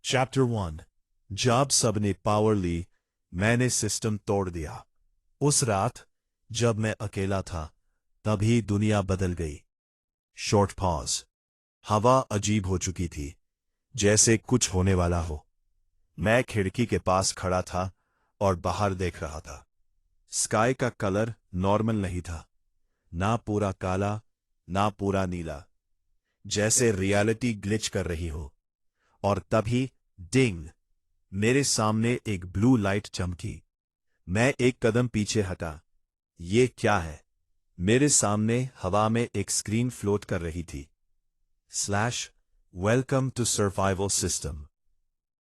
Chapter 1। जब सबने power ली, मैंने सिस्टम तोड़ दिया। उस रात जब मैं अकेला था, तभी दुनिया बदल गई। Short pause. हवा अजीब हो चुकी थी, जैसे कुछ होने वाला हो। मैं खिड़की के पास खड़ा था और बाहर देख रहा था। स्काई का कलर नॉर्मल नहीं था, ना पूरा काला, ना पूरा नीला, जैसे रियलिटी ग्लिच कर रही हो। और तभी डिंग, मेरे सामने एक ब्लू लाइट चमकी। मैं एक कदम पीछे हटा। ये क्या है? मेरे सामने हवा में एक स्क्रीन फ्लोट कर रही थी। Slash welcome to survival system,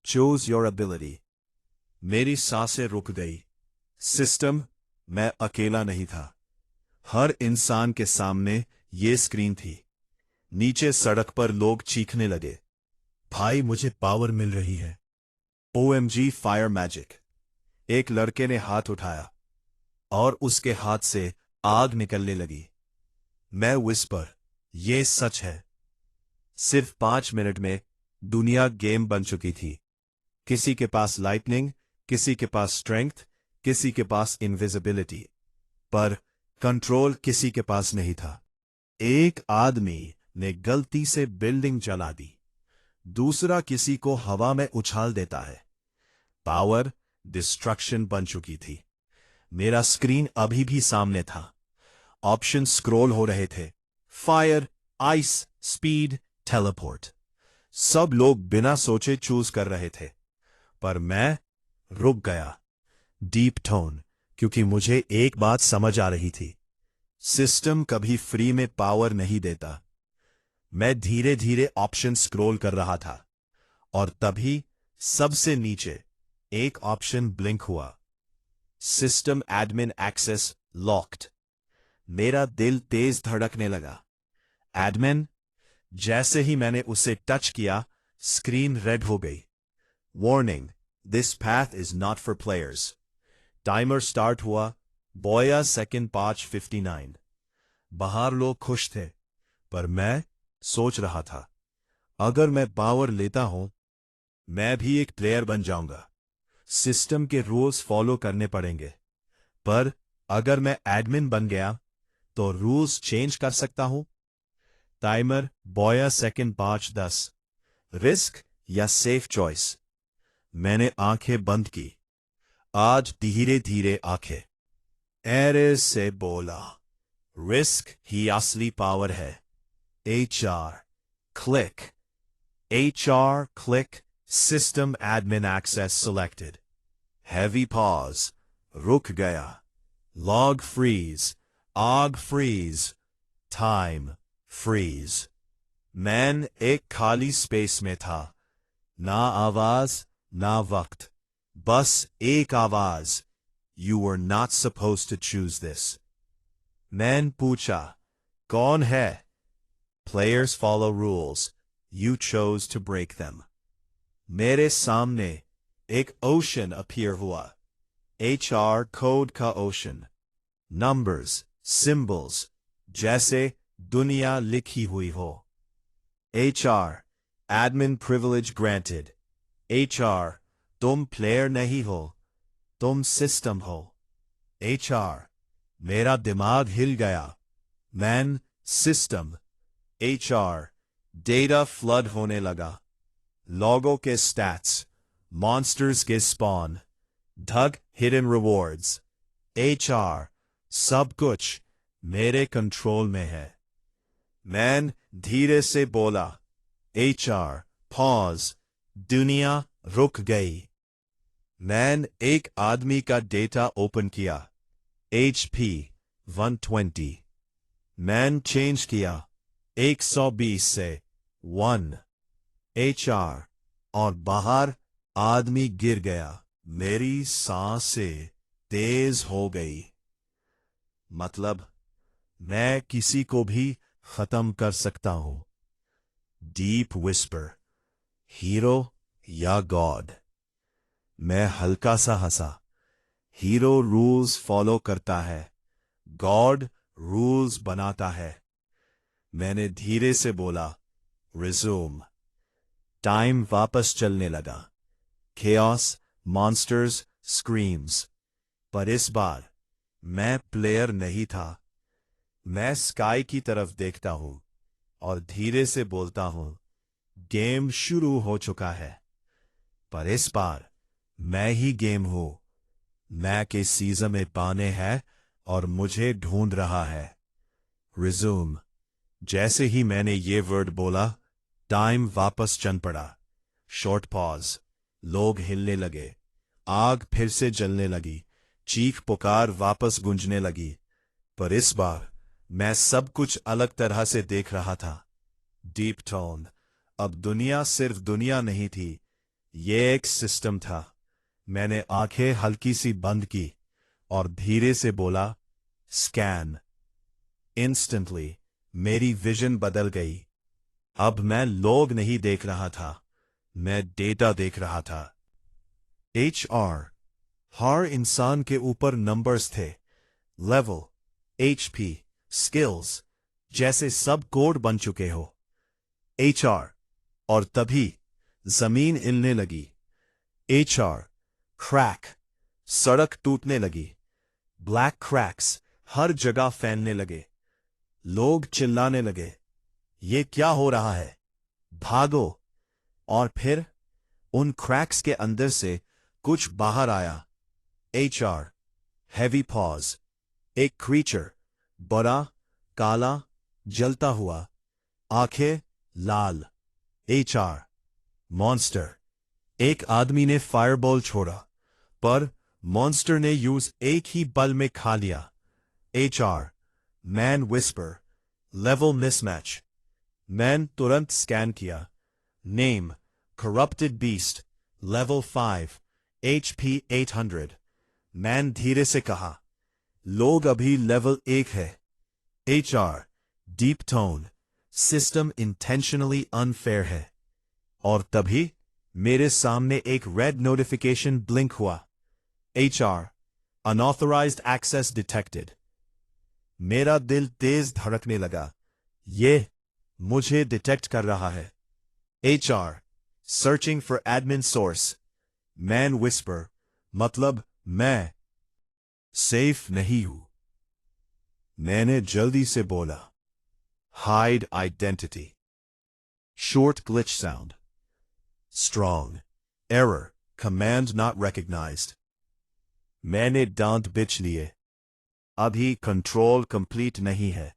choose your ability. मेरी सांसें रुक गई। सिस्टम, मैं अकेला नहीं था। हर इंसान के सामने ये स्क्रीन थी। नीचे सड़क पर लोग चीखने लगे, भाई मुझे पावर मिल रही है। OMG fire magic. एक लड़के ने हाथ उठाया और उसके हाथ से आग निकलने लगी। मैं विस्पर, ये सच है। सिर्फ 5 मिनट में दुनिया गेम बन चुकी थी। किसी के पास लाइटनिंग, किसी के पास स्ट्रेंथ, किसी के पास इनविजिबिलिटी, पर कंट्रोल किसी के पास नहीं था। एक आदमी ने गलती से बिल्डिंग जला दी, दूसरा किसी को हवा में उछाल देता है। पावर डिस्ट्रक्शन बन चुकी थी। मेरा स्क्रीन अभी भी सामने था। ऑप्शन स्क्रॉल हो रहे थे। Fire, ice, speed, teleport. सब लोग बिना सोचे चूज कर रहे थे, पर मैं रुक गया। डीप टोन, क्योंकि मुझे एक बात समझ आ रही थी। सिस्टम कभी फ्री में पावर नहीं देता। मैं धीरे धीरे ऑप्शन स्क्रॉल कर रहा था और तभी सबसे नीचे एक ऑप्शन ब्लिंक हुआ। System admin access locked. मेरा दिल तेज धड़कने लगा। एडमिन। जैसे ही मैंने उसे टच किया, स्क्रीन रेड हो गई। Warning, this path is not for players. Timer start हुआ। बोया सेकंड 5:59। बाहर लोग खुश थे, पर मैं सोच रहा था, अगर मैं पावर लेता हूं, मैं भी एक प्लेयर बन जाऊंगा। सिस्टम के रूल्स फॉलो करने पड़ेंगे, पर अगर मैं एडमिन बन गया तो रूल्स चेंज कर सकता हूं। टाइमर बोया सेकंड 5:10। रिस्क या सेफ चॉइस? मैंने आंखें बंद की। आज धीरे धीरे आंखें। एरे से बोला, रिस्क ही असली पावर है। HR click. HR click. System admin access selected. Heavy pause. रुक गया। Log freeze. आग फ्रीज। Time freeze. मैन एक खाली स्पेस में था। ना आवाज, ना वक्त, बस एक आवाज। You were not supposed to choose this. Man पूछा, कौन है? Players follow rules. You chose to break them. मेरे सामने एक ओशन अपीयर हुआ। HR कोड का ओशन। नंबर्स, सिंबल्स, जैसे दुनिया लिखी हुई हो। HR admin privilege granted. HR तुम प्लेयर नहीं हो, तुम सिस्टम हो। HR मेरा दिमाग हिल गया। Man, system, HR। Data flood होने लगा। लोगों के स्टैट्स, मॉन्स्टर्स के स्पॉन, ढग हिडन रिवॉर्ड्स। HR सब कुछ मेरे कंट्रोल में है। मैन धीरे से बोला, HR पॉज। दुनिया रुक गई। मैन एक आदमी का डेटा ओपन किया। HP 120। मैन चेंज किया 120 से 1। HR और बाहर आदमी गिर गया। मेरी सांसें तेज हो गई। मतलब मैं किसी को भी खत्म कर सकता हूं। Deep whisper. हीरो या गॉड? मैं हल्का सा हंसा। हीरो रूल्स फॉलो करता है, गॉड रूल्स बनाता है। मैंने धीरे से बोला, रिज्यूम। टाइम वापस चलने लगा। chaos, monsters, screams. पर इस बार मैं प्लेयर नहीं था। मैं स्काई की तरफ देखता हूं और धीरे से बोलता हूं, गेम शुरू हो चुका है। पर इस बार मैं ही गेम हूं। मैं के सीजन में पाने हैं और मुझे ढूंढ रहा है। रिज्यूम। जैसे ही मैंने ये वर्ड बोला, टाइम वापस चल पड़ा। Short pause. लोग हिलने लगे। आग फिर से जलने लगी। चीख पुकार वापस गूंजने लगी। पर इस बार मैं सब कुछ अलग तरह से देख रहा था। Deep tone. अब दुनिया सिर्फ दुनिया नहीं थी, ये एक सिस्टम था। मैंने आंखें हल्की सी बंद की और धीरे से बोला, स्कैन। इंस्टेंटली मेरी विजन बदल गई। अब मैं लोग नहीं देख रहा था, मैं डेटा देख रहा था। HR। हर इंसान के ऊपर नंबर्स थे। लेवल, HP, स्किल्स, जैसे सब कोड बन चुके हो। HR। और तभी जमीन हिलने लगी। HR। क्रैक। सड़क टूटने लगी। ब्लैक क्रैक्स हर जगह फैलने लगे। लोग चिल्लाने लगे, ये क्या हो रहा है? भागो। और फिर उन क्रैक्स के अंदर से कुछ बाहर आया। HR। Heavy pause. एक क्रीचर, बड़ा, काला, जलता हुआ, आंखें लाल। HR। मॉन्स्टर। एक आदमी ने फायरबॉल छोड़ा, पर मॉन्स्टर ने यूज एक ही बल में खा लिया। HR। मैन विस्पर। Level mismatch. मैन तुरंत स्कैन किया। Name, corrupted beast, level 5, HP 800। मैन धीरे से कहा, लोग अभी लेवल 1 है। HR। Deep tone. System intentionally unfair है। और तभी मेरे सामने एक रेड नोटिफिकेशन ब्लिंक हुआ। HR। Unauthorized access detected. मेरा दिल तेज धड़कने लगा। ये मुझे डिटेक्ट कर रहा है। HR। Searching for admin source. मैन विस्पर। मतलब मैं सेफ नहीं हूं। मैंने जल्दी से बोला, hide identity. Short glitch sound. Strong error, command not recognized. मैंने दांत बिछ लिए। अभी कंट्रोल कंप्लीट नहीं है।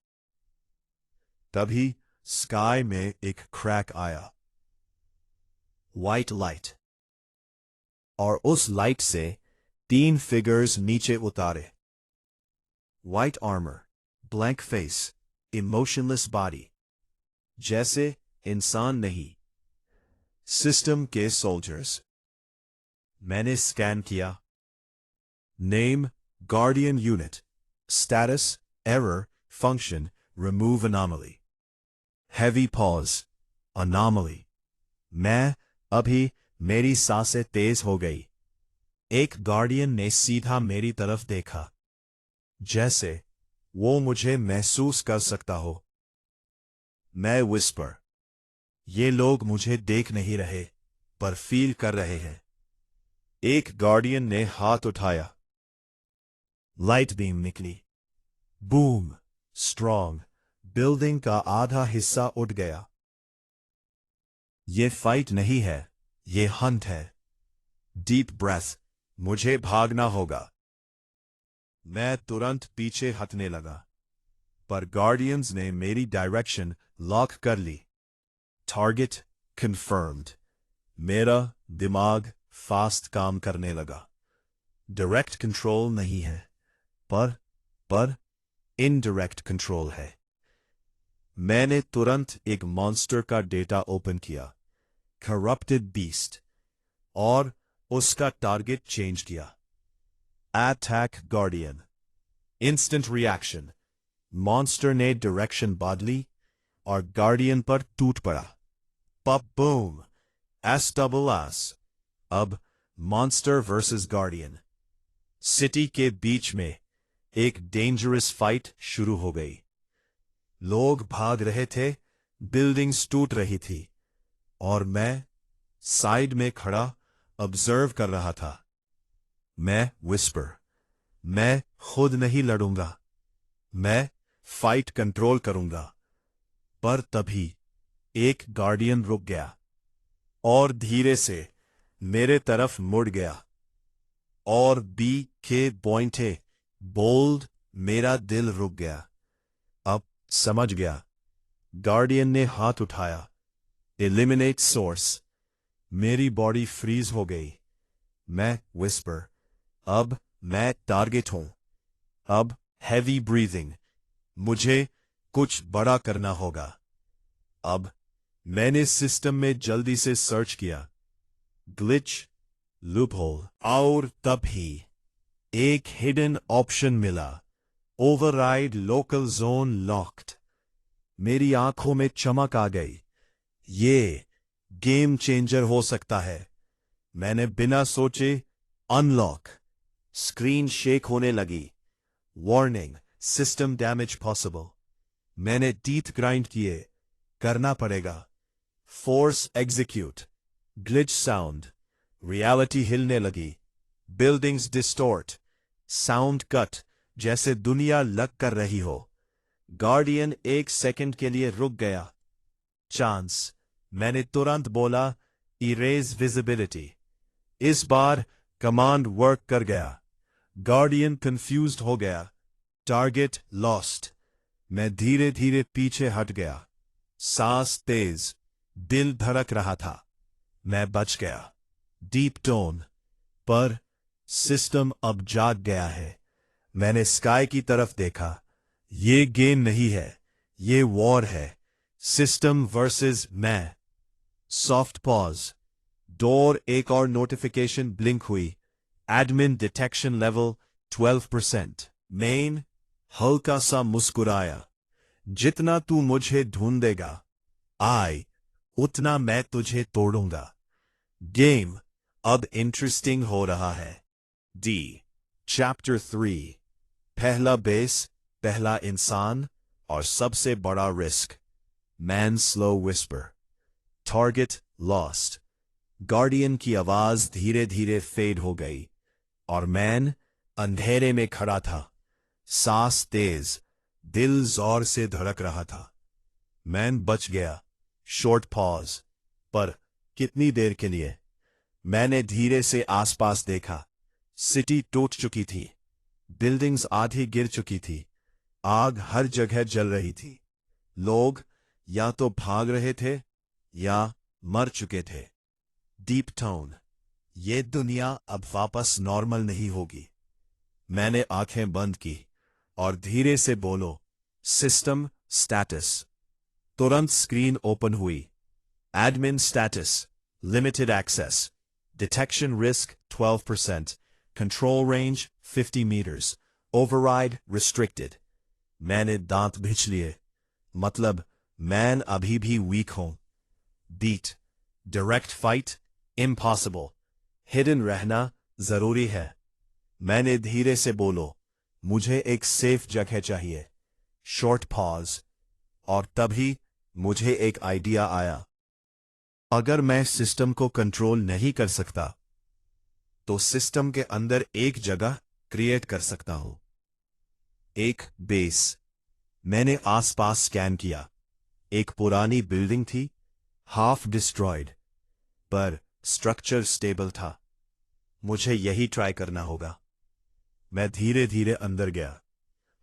तभी स्काई में एक क्रैक आया। White light. और उस लाइट से 3 फिगर्स नीचे उतारे। White armour, blank face, emotionless body. जैसे इंसान नहीं, सिस्टम के सोल्जर्स। मैंने स्कैन किया। Name, guardian unit. Status, error, function, remove anomaly. Heavy pause. Anomaly. मैं अभी मेरी सांसें तेज हो गई। एक गार्डियन ने सीधा मेरी तरफ देखा, जैसे वो मुझे महसूस कर सकता हो। मैं विस्पर। ये लोग मुझे देख नहीं रहे, पर फील कर रहे हैं। एक गार्डियन ने हाथ उठाया। लाइट बीम निकली। बूम। स्ट्रॉन्ग। बिल्डिंग का आधा हिस्सा उठ गया। ये फाइट नहीं है, ये हंट है। Deep breath. मुझे भागना होगा। मैं तुरंत पीछे हटने लगा, पर गार्डियंस ने मेरी डायरेक्शन लॉक कर ली। Target confirmed. मेरा दिमाग फास्ट काम करने लगा। डायरेक्ट कंट्रोल नहीं है, पर इनडायरेक्ट कंट्रोल है। मैंने तुरंत एक मॉन्स्टर का डेटा ओपन किया, करप्टेड बीस्ट, और उसका टारगेट चेंज किया। Attack guardian. Instant reaction. Monster ने डायरेक्शन बदली और गार्डियन पर टूट पड़ा। पप बूम। SSS। अब मॉन्स्टर वर्सेस गार्डियन। सिटी के बीच में एक डेंजरस फाइट शुरू हो गई। लोग भाग रहे थे, बिल्डिंग्स टूट रही थी, और मैं साइड में खड़ा ऑब्जर्व कर रहा था। मैं विस्पर, मैं खुद नहीं लड़ूंगा, मैं फाइट कंट्रोल करूंगा। पर तभी एक गार्डियन रुक गया और धीरे से मेरे तरफ मुड़ गया और बी के पॉइंटे बोल्ड। मेरा दिल रुक गया। अब समझ गया। गार्डियन ने हाथ उठाया, एलिमिनेट सोर्स। मेरी बॉडी फ्रीज हो गई। मैं विस्पर, अब मैं टारगेट हूं। अब हैवी ब्रीथिंग, मुझे कुछ बड़ा करना होगा। अब मैंने सिस्टम में जल्दी से सर्च किया, ग्लिच, लूपहोल, और तभी एक हिडन ऑप्शन मिला, ओवरराइड लोकल जोन लॉक्ड। मेरी आंखों में चमक आ गई। ये गेम चेंजर हो सकता है। मैंने बिना सोचे अनलॉक। स्क्रीन शेक होने लगी। Warning, system damage possible. मैंने टीथ ग्राइंड किए, करना पड़ेगा। Force execute. Glitch sound. Reality हिलने लगी। Buildings distort. साउंड कट, जैसे दुनिया लग कर रही हो। गार्डियन एक सेकंड के लिए रुक गया। चांस। मैंने तुरंत बोला, इरेज विजिबिलिटी। इस बार कमांड वर्क कर गया। गार्डियन कंफ्यूज्ड हो गया। Target lost. मैं धीरे धीरे पीछे हट गया। सांस तेज, दिल धड़क रहा था। मैं बच गया। डीप टोन, पर सिस्टम अब जाग गया है। मैंने स्काई की तरफ देखा। ये गेम नहीं है, ये वॉर है। सिस्टम वर्सेस मैं। Soft pause. डोर एक और नोटिफिकेशन ब्लिंक हुई। Admin detection level 12%। मेन हल्का सा मुस्कुराया। जितना तू मुझे ढूंढेगा आई, उतना मैं तुझे तोड़ूंगा। गेम अब इंटरेस्टिंग हो रहा है। D chapter 3। पहला बेस, पहला इंसान और सबसे बड़ा risk. Man slow whisper. Target lost. Guardian की आवाज धीरे धीरे फेड हो गई और मैन अंधेरे में खड़ा था। सांस तेज, दिल जोर से धड़क रहा था। मैन बच गया। शॉर्ट पॉज, पर कितनी देर के लिए? मैंने धीरे से आसपास देखा। सिटी टूट चुकी थी। बिल्डिंग्स आधी गिर चुकी थी। आग हर जगह जल रही थी। लोग या तो भाग रहे थे या मर चुके थे। डीप टोन, ये दुनिया अब वापस नॉर्मल नहीं होगी। मैंने आंखें बंद की और धीरे से बोलो, सिस्टम स्टेटस। तुरंत स्क्रीन ओपन हुई। Admin status, limited access. Detection risk 12%। Control range 50 metres. Override restricted. मैंने दांत भिंच लिए। मतलब मैन अभी भी वीक हूं। Beat, direct fight impossible. Hidden रहना जरूरी है। मैंने धीरे से बोलो, मुझे एक सेफ जगह चाहिए। शॉर्ट पॉज, और तभी मुझे एक आइडिया आया। अगर मैं सिस्टम को कंट्रोल नहीं कर सकता, तो सिस्टम के अंदर एक जगह क्रिएट कर सकता हूं। एक बेस। मैंने आसपास स्कैन किया। एक पुरानी बिल्डिंग थी, हाफ डिस्ट्रॉयड, पर स्ट्रक्चर स्टेबल था। मुझे यही ट्राई करना होगा। मैं धीरे धीरे अंदर गया।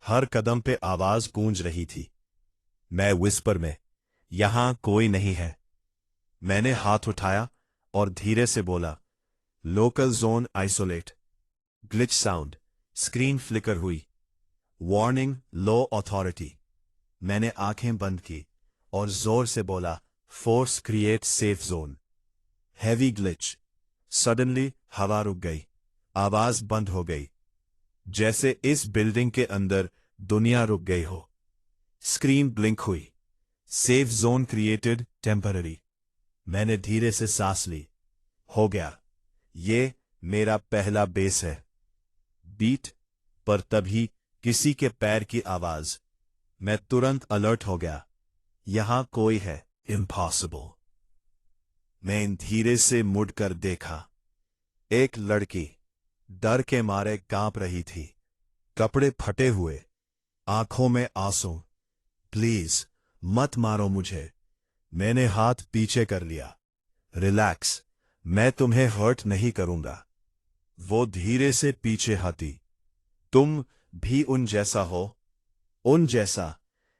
हर कदम पे आवाज गूंज रही थी। मैं विस्पर में, यहां कोई नहीं है। मैंने हाथ उठाया और धीरे से बोला, local zone isolate. Glitch sound. Screen flicker हुई। Warning, low authority. मैंने आंखें बंद की और जोर से बोला, force create safe zone. Heavy glitch. Suddenly हवा रुक गई। आवाज बंद हो गई, जैसे इस बिल्डिंग के अंदर दुनिया रुक गई हो। स्क्रीन ब्लिंक हुई। Safe zone created temporary. मैंने धीरे से सांस ली। हो गया, ये मेरा पहला बेस है। बीट, पर तभी किसी के पैर की आवाज। मैं तुरंत अलर्ट हो गया। यहां कोई है। इम्पॉसिबल। मैं धीरे से मुड़कर देखा। एक लड़की डर के मारे कांप रही थी, कपड़े फटे हुए, आंखों में आंसू। प्लीज मत मारो मुझे। मैंने हाथ पीछे कर लिया। रिलैक्स, मैं तुम्हें हर्ट नहीं करूंगा। वो धीरे से पीछे हटी। तुम भी उन जैसा हो, उन जैसा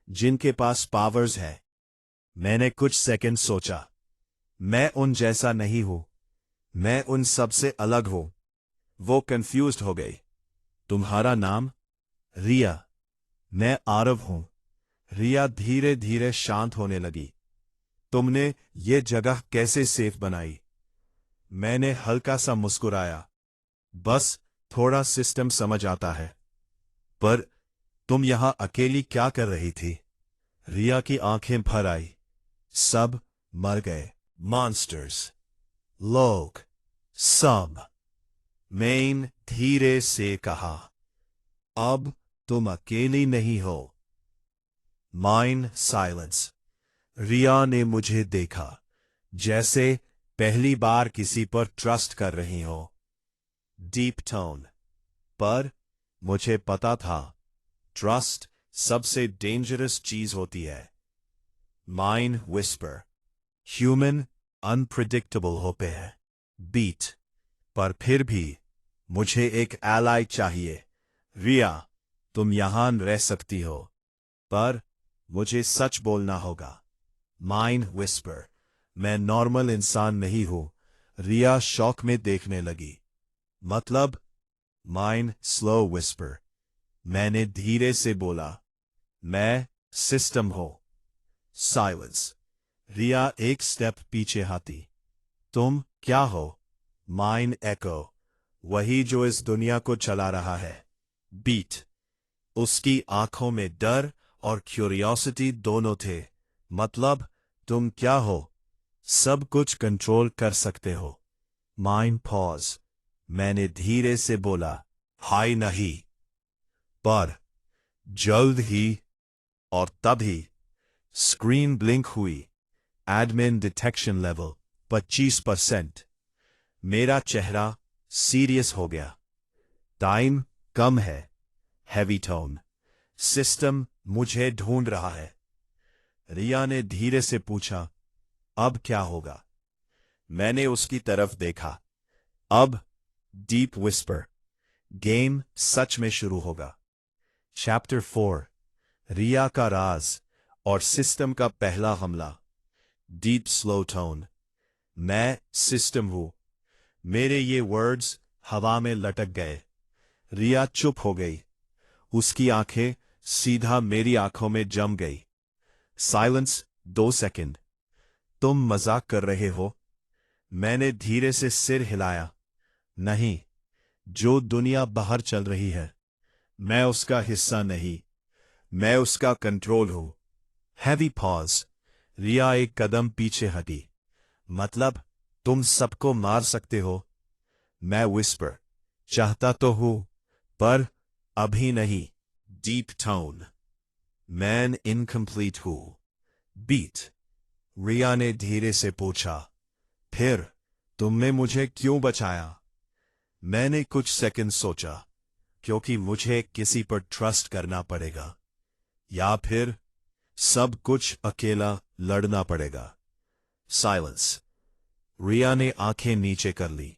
जिनके पास पावर्स है। मैंने कुछ सेकंड सोचा। मैं उन जैसा नहीं हूं, मैं उन सब से अलग हूं। वो कंफ्यूज्ड हो गई। तुम्हारा नाम? रिया। मैं आरव हूं। रिया धीरे धीरे शांत होने लगी। तुमने ये जगह कैसे सेफ बनाई? मैंने हल्का सा मुस्कुराया। बस थोड़ा सिस्टम समझ आता है। पर तुम यहां अकेली क्या कर रही थी? रिया की आंखें भर आई। सब मर गए। मॉन्स्टर्स, लोग, सब। मैंने धीरे से कहा, अब तुम अकेली नहीं हो। Mine silence. रिया ने मुझे देखा, जैसे पहली बार किसी पर ट्रस्ट कर रही हो। Deep tone. पर मुझे पता था, ट्रस्ट सबसे डेंजरस चीज होती है। Mine whisper. ह्यूमन अनप्रिडिक्टेबल होते हैं। बीट। पर फिर भी मुझे एक एलाई चाहिए। रिया, तुम यहां रह सकती हो, पर मुझे सच बोलना होगा। Mine whisper. मैं नॉर्मल इंसान नहीं हूं। रिया शौक में देखने लगी। मतलब? Mine slow whisper. मैंने धीरे से बोला, मैं सिस्टम हूं। साइलेंस। रिया एक स्टेप पीछे हटी। तुम क्या हो? माइन एको। वही जो इस दुनिया को चला रहा है। बीट। उसकी आंखों में डर और क्यूरियोसिटी दोनों थे। मतलब, तुम क्या हो? सब कुछ कंट्रोल कर सकते हो। Mine pause. मैंने धीरे से बोला, हाय नहीं, पर जल्द ही। और तभी स्क्रीन ब्लिंक हुई। Admin detection level 25%। मेरा चेहरा सीरियस हो गया। टाइम कम है। Heavy tone. सिस्टम मुझे ढूंढ रहा है। रिया ने धीरे से पूछा, अब क्या होगा? मैंने उसकी तरफ देखा। अब डीप विस्पर। गेम सच में शुरू होगा। चैप्टर 4। रिया का राज और सिस्टम का पहला हमला। Deep slow tone. मैं सिस्टम हूं। मेरे ये वर्ड्स हवा में लटक गए। रिया चुप हो गई। उसकी आंखें सीधा मेरी आंखों में जम गई। Silence 2 second. तुम मजाक कर रहे हो? मैंने धीरे से सिर हिलाया। नहीं, जो दुनिया बाहर चल रही है, मैं उसका हिस्सा नहीं, मैं उसका कंट्रोल हूं। Heavy pause. रिया एक कदम पीछे हटी। मतलब, तुम सबको मार सकते हो? मैं विस्पर। चाहता तो हूं, पर अभी नहीं। Deep tone. मैन इनकम्प्लीट हूं। बीट। रिया ने धीरे से पूछा, फिर तुमने मुझे क्यों बचाया? मैंने कुछ सेकंड सोचा। क्योंकि मुझे किसी पर ट्रस्ट करना पड़ेगा, या फिर सब कुछ अकेला लड़ना पड़ेगा। साइलेंस। रिया ने आंखें नीचे कर ली।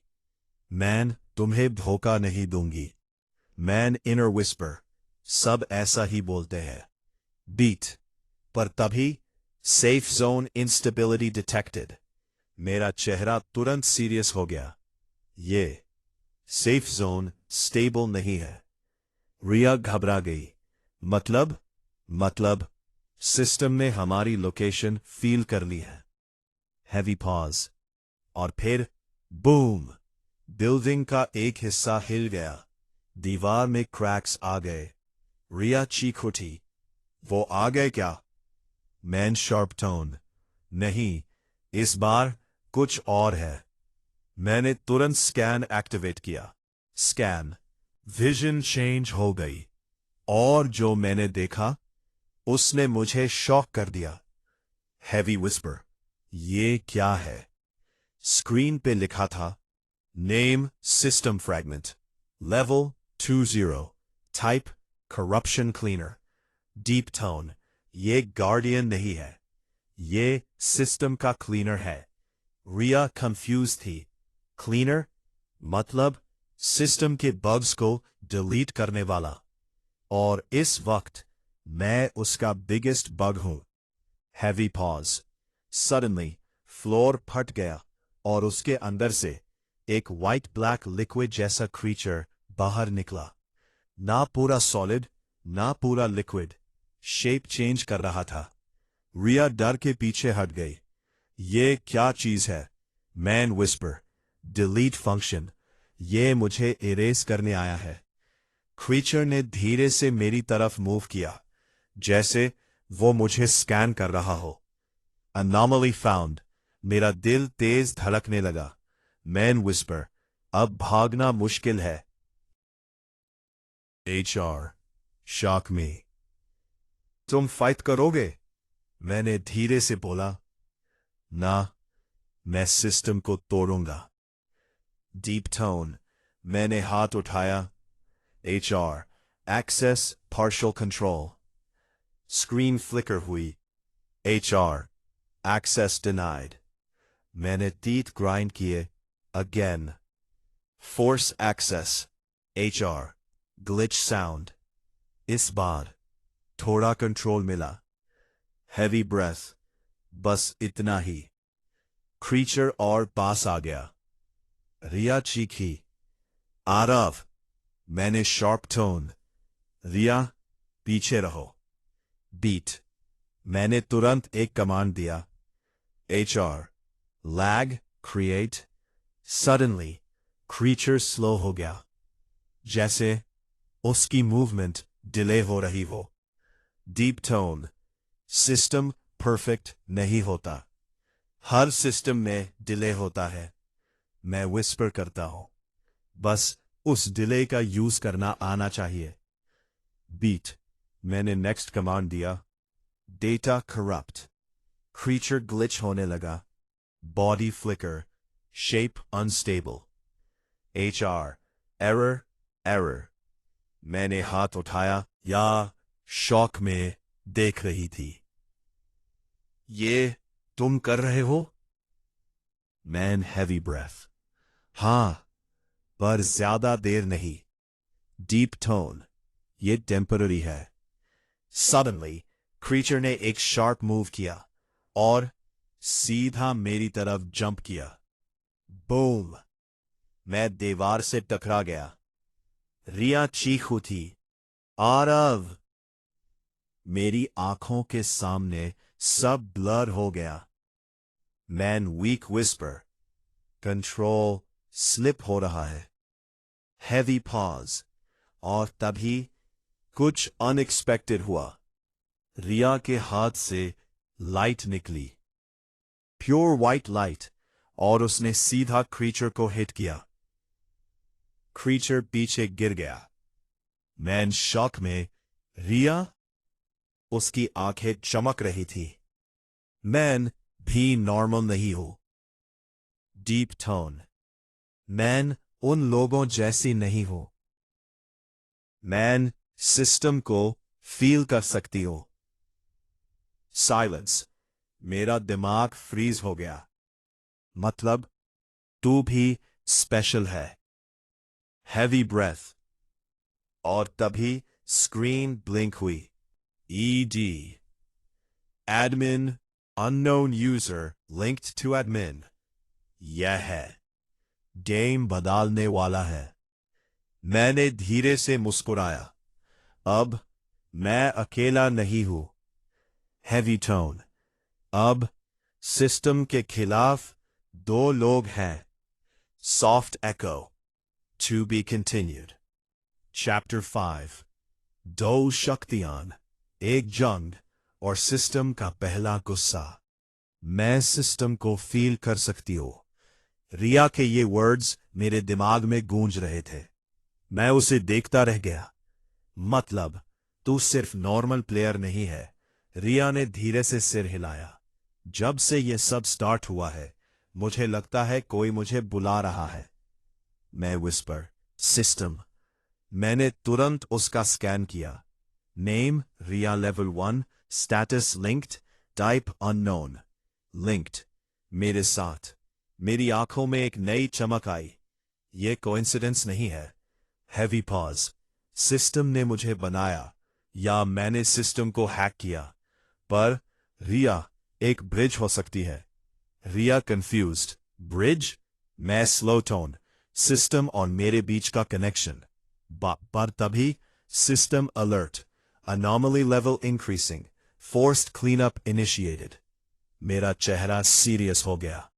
मैन तुम्हें धोखा नहीं दूंगी। Man inner whisper. सब ऐसा ही बोलते हैं। बीट। पर तभी सेफ जोन इंस्टेबिलिटी डिटेक्टेड। मेरा चेहरा तुरंत सीरियस हो गया। ये सेफ जोन स्टेबल नहीं है। रिया घबरा गई। मतलब सिस्टम ने हमारी लोकेशन फील कर ली है। Heavy pause. और फिर बूम। बिल्डिंग का एक हिस्सा हिल गया। दीवार में क्रैक्स आ गए। रिया चीख उठी। वो आ गए क्या? Man sharp tone. नहीं, इस बार कुछ और है। मैंने तुरंत स्कैन एक्टिवेट किया। स्कैन। विजन चेंज हो गई। और जो मैंने देखा, उसने मुझे शॉक कर दिया। Heavy whisper. ये क्या है? स्क्रीन पे लिखा था, name system fragment, level 20, type corruption cleaner, deep tone. ये गार्डियन नहीं है, ये सिस्टम का क्लीनर है। रिया कंफ्यूज थी। क्लीनर मतलब सिस्टम के बग्स को डिलीट करने वाला। और इस वक्त मैं उसका बिगेस्ट बग हूं। Heavy pause. सडनली फ्लोर फट गया और उसके अंदर से एक व्हाइट ब्लैक लिक्विड जैसा क्रीचर बाहर निकला। ना पूरा सॉलिड, ना पूरा लिक्विड, शेप चेंज कर रहा था। रिया डर के पीछे हट गई। ये क्या चीज है? मैन विस्पर, डिलीट फंक्शन, ये मुझे इरेज करने आया है। क्रीचर ने धीरे से मेरी तरफ मूव किया, जैसे वो मुझे स्कैन कर रहा हो। Anomaly found. मेरा दिल तेज धड़कने लगा। मैन विस्पर, अब भागना मुश्किल है। HR, शॉक में। तुम फाइट करोगे? मैंने धीरे से बोला। ना, मैं सिस्टम को तोड़ूंगा। Deep tone. मैंने हाथ उठाया। HR, access partial control. Screen flicker हुई। HR, access denied. मैंने टीथ ग्राइंड किए। Again. Force access. HR, glitch sound. इस बार थोड़ा कंट्रोल मिला। Heavy breath. बस इतना ही। क्रीचर और पास आ गया। रिया चीखी। आरव। मैंने शार्प टोन। रिया, पीछे रहो। बीट। मैंने तुरंत एक कमांड दिया। HR, lag create. Suddenly creature slow हो गया, जैसे उसकी मूवमेंट डिले हो रही हो। Deep tone. सिस्टम परफेक्ट नहीं होता, हर सिस्टम में डिले होता है। मैं विस्पर करता हूं, बस उस डिले का यूज करना आना चाहिए। बीट। मैंने नेक्स्ट कमांड दिया। Data corrupt. क्रीचर ग्लिच होने लगा। Body flicker, shape unstable. HR, error error. मैंने हाथ उठाया, या शॉक में देख रही थी। ये तुम कर रहे हो? मैन हैवी ब्रेथ। हां, पर ज्यादा देर नहीं। Deep tone. ये टेम्पररी है। सडनली क्रीचर ने एक शार्प मूव किया और सीधा मेरी तरफ जंप किया। बूम। मैं दीवार से टकरा गया। रिया चीख उठी। आरव। मेरी आंखों के सामने सब ब्लर हो गया। मैन वीक विस्पर, कंट्रोल स्लिप हो रहा है। Heavy pause. और तभी कुछ अनएक्सपेक्टेड हुआ। रिया के हाथ से लाइट निकली, प्योर व्हाइट लाइट, और उसने सीधा क्रीचर को हिट किया। क्रीचर पीछे गिर गया। मैन शॉक में। रिया? उसकी आंखें चमक रही थी। मैन भी नॉर्मल नहीं हो। Deep tone. मैन उन लोगों जैसी नहीं हो। मैन सिस्टम को फील कर सकती हो। साइलेंस। मेरा दिमाग फ्रीज हो गया। मतलब तू भी स्पेशल है। Heavy breath. और तभी स्क्रीन ब्लिंक हुई। ED, admin unknown user linked to admin. यह है, गेम बदलने वाला है। मैंने धीरे से मुस्कुराया। अब मैं अकेला नहीं हूं। Heavy tone. अब सिस्टम के खिलाफ दो लोग हैं। Soft echo. To be continued. Chapter 5। दो शक्तियां, एक जंग और सिस्टम का पहला गुस्सा। मैं सिस्टम को फील कर सकती हूं। रिया के ये वर्ड्स मेरे दिमाग में गूंज रहे थे। मैं उसे देखता रह गया। मतलब तू सिर्फ नॉर्मल प्लेयर नहीं है। रिया ने धीरे से सिर हिलाया। जब से ये सब स्टार्ट हुआ है, मुझे लगता है कोई मुझे बुला रहा है। मैं विस्पर, सिस्टम। मैंने तुरंत उसका स्कैन किया। Name Riya level 1, status linked, type unknown. Linked. मेरे साथ। मेरी आंखों में एक नई चमक आई। ये कोइंसिडेंस नहीं है। Heavy pause. सिस्टम ने मुझे बनाया या मैंने सिस्टम को हैक किया। पर रिया एक ब्रिज हो सकती है। रिया कंफ्यूज्ड। ब्रिज? मैं स्लो टोन। सिस्टम और मेरे बीच का कनेक्शन। पर तभी system alert. Anomaly level increasing. Forced cleanup initiated. मेरा चेहरा सीरियस हो गया।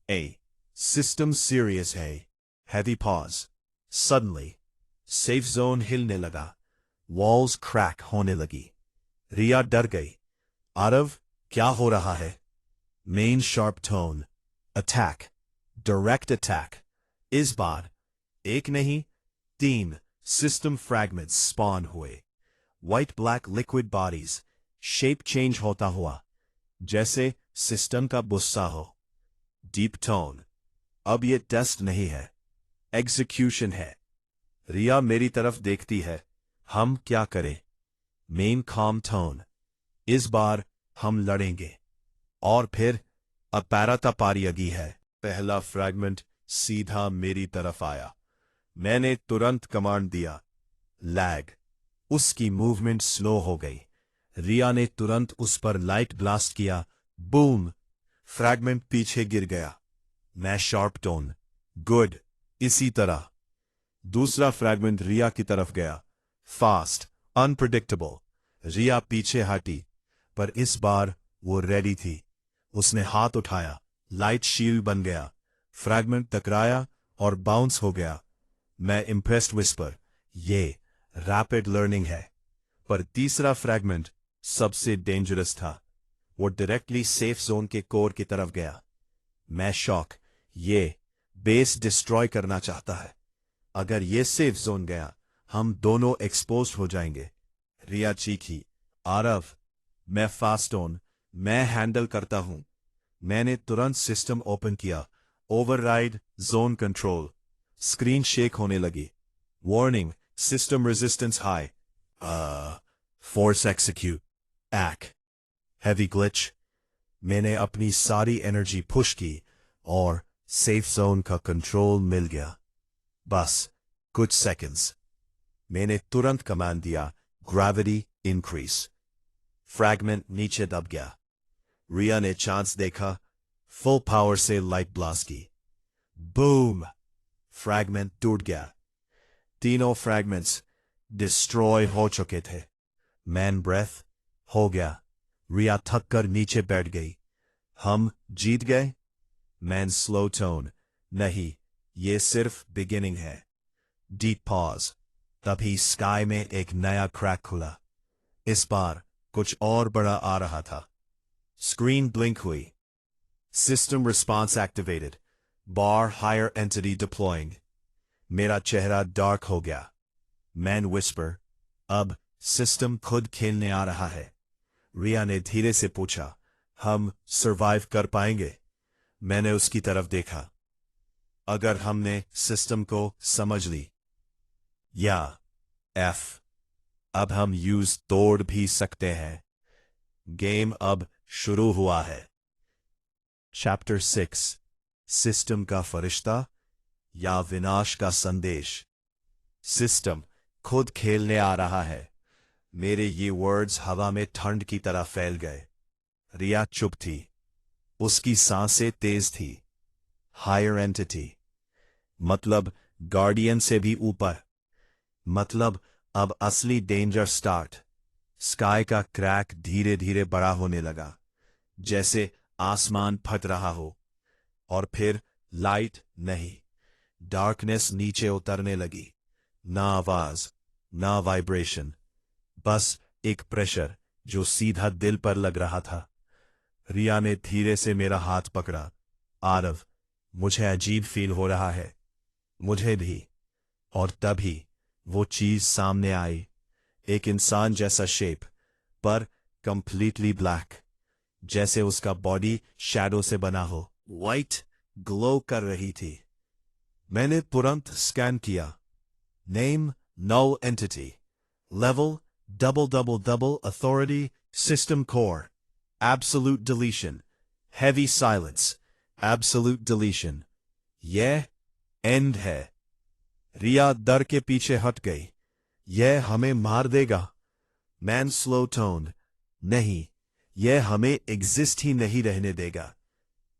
ए सिस्टम सीरियस है। Heavy pause. Suddenly safe zone हिलने लगा। वॉल्स क्रैक होने लगी। रिया डर गई। आरव, क्या हो रहा है? Main sharp tone. Attack. Direct attack. इस बार एक नहीं, 3 सिस्टम फ्रैगमेंट्स स्पॉन हुए। White black liquid bodies. Shape change होता हुआ, जैसे सिस्टम का गुस्सा हो। Deep tone. अब ये टेस्ट नहीं है, एग्जीक्यूशन है। रिया मेरी तरफ देखती है। हम क्या करें? मेन काम टोन। इस बार हम लड़ेंगे। और फिर अपारातापारियगी है। पहला फ्रैगमेंट सीधा मेरी तरफ आया। मैंने तुरंत कमांड दिया। लैग। उसकी मूवमेंट स्लो हो गई। रिया ने तुरंत उस पर लाइट ब्लास्ट किया। बूम। फ्रैगमेंट पीछे गिर गया। मैं शार्प टोन। गुड। इसी तरह। दूसरा फ्रैगमेंट रिया की तरफ गया। Fast, unpredictable. रिया पीछे हटी, पर इस बार वो रेडी थी। उसने हाथ उठाया। लाइट शील्ड बन गया। फ्रैगमेंट टकराया और बाउंस हो गया। मैं इम्प्रेस्ड विस्पर, ये रैपिड लर्निंग है। पर तीसरा फ्रैगमेंट सबसे डेंजरस था। वो डायरेक्टली सेफ जोन के कोर की तरफ गया। मैं शॉक। ये बेस डिस्ट्रॉय करना चाहता है। अगर ये सेफ जोन गया, हम दोनों एक्सपोज हो जाएंगे। रिया चीखी। आरव, मैं फास्ट ऑन, मैं हैंडल करता हूं। मैंने तुरंत सिस्टम ओपन किया। Override zone control. Screen shake होने लगी। Warning, system resistance high. Force execute. Act. Heavy glitch. मैंने अपनी सारी एनर्जी पुश की और सेफ जोन का कंट्रोल मिल गया। बस कुछ सेकंड्स। मैंने तुरंत कमांड दिया, ग्रेविटी इंक्रीज। फ्रैगमेंट नीचे दब गया। रिया ने चांस देखा। फुल पावर से लाइट ब्लास्ट की। बूम। फ्रैगमेंट टूट गया। तीनों फ्रैगमेंट्स डिस्ट्रॉय हो चुके थे। मैन ब्रेथ हो गया। रिया थक कर नीचे बैठ गई। हम जीत गए? Man slow tone. नहीं, ये सिर्फ बिगिनिंग है। Deep pause. तभी स्काई में एक नया क्रैक खुला। इस बार कुछ और बड़ा आ रहा था। स्क्रीन ब्लिंक हुई। System response activated. बार हायर एंटिटी डिप्लॉइंग। मेरा चेहरा डार्क हो गया। मैन विस्पर, अब सिस्टम खुद खेलने आ रहा है। रिया ने धीरे से पूछा, हम सरवाइव कर पाएंगे? मैंने उसकी तरफ देखा। अगर हमने सिस्टम को समझ ली। या एफ। अब हम यूज तोड़ भी सकते हैं। गेम अब शुरू हुआ है। चैप्टर 6, सिस्टम का फरिश्ता या विनाश का संदेश। सिस्टम खुद खेलने आ रहा है। मेरे ये वर्ड्स हवा में ठंड की तरह फैल गए। रिया चुप थी। उसकी सांसें तेज थी। हायर एंटिटी मतलब गार्डियन से भी ऊपर। मतलब अब असली डेंजर स्टार्ट। स्काई का क्रैक धीरे धीरे बड़ा होने लगा, जैसे आसमान फट रहा हो। और फिर लाइट नहीं, डार्कनेस नीचे उतरने लगी। ना आवाज, ना वाइब्रेशन, बस एक प्रेशर जो सीधा दिल पर लग रहा था। रिया ने धीरे से मेरा हाथ पकड़ा। आरव, मुझे अजीब फील हो रहा है। मुझे भी। और तभी वो चीज सामने आई। एक इंसान जैसा शेप, पर कंप्लीटली ब्लैक, जैसे उसका बॉडी शैडो से बना हो। वाइट ग्लो कर रही थी। मैंने तुरंत स्कैन किया। Name no entity, level double double double authority, system core, absolute deletion, heavy silence, absolute deletion. यह एंड है। रिया डर के पीछे हट गई। यह हमें मार देगा। मैन स्लो टोन, नहीं, यह हमें एग्जिस्ट ही नहीं रहने देगा।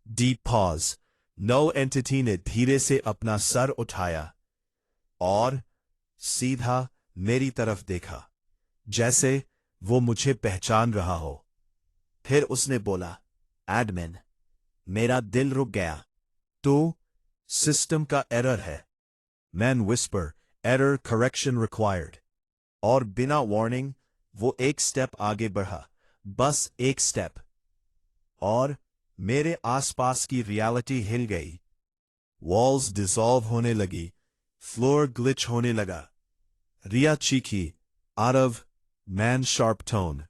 Deep pause. नो एंटिटी ने धीरे से अपना सर उठाया और सीधा मेरी तरफ देखा, जैसे वो मुझे पहचान रहा हो। फिर उसने बोला, एडमिन। मेरा दिल रुक गया। तो सिस्टम का एरर है। Man whisper, error correction required. और बिना वार्निंग वो एक स्टेप आगे बढ़ा, बस एक स्टेप, और मेरे आसपास की रियलिटी हिल गई। वॉल्स डिसॉल्व होने लगी, फ्लोर ग्लिच होने लगा। रिया चीखी, आरव। मैन शार्प टोन,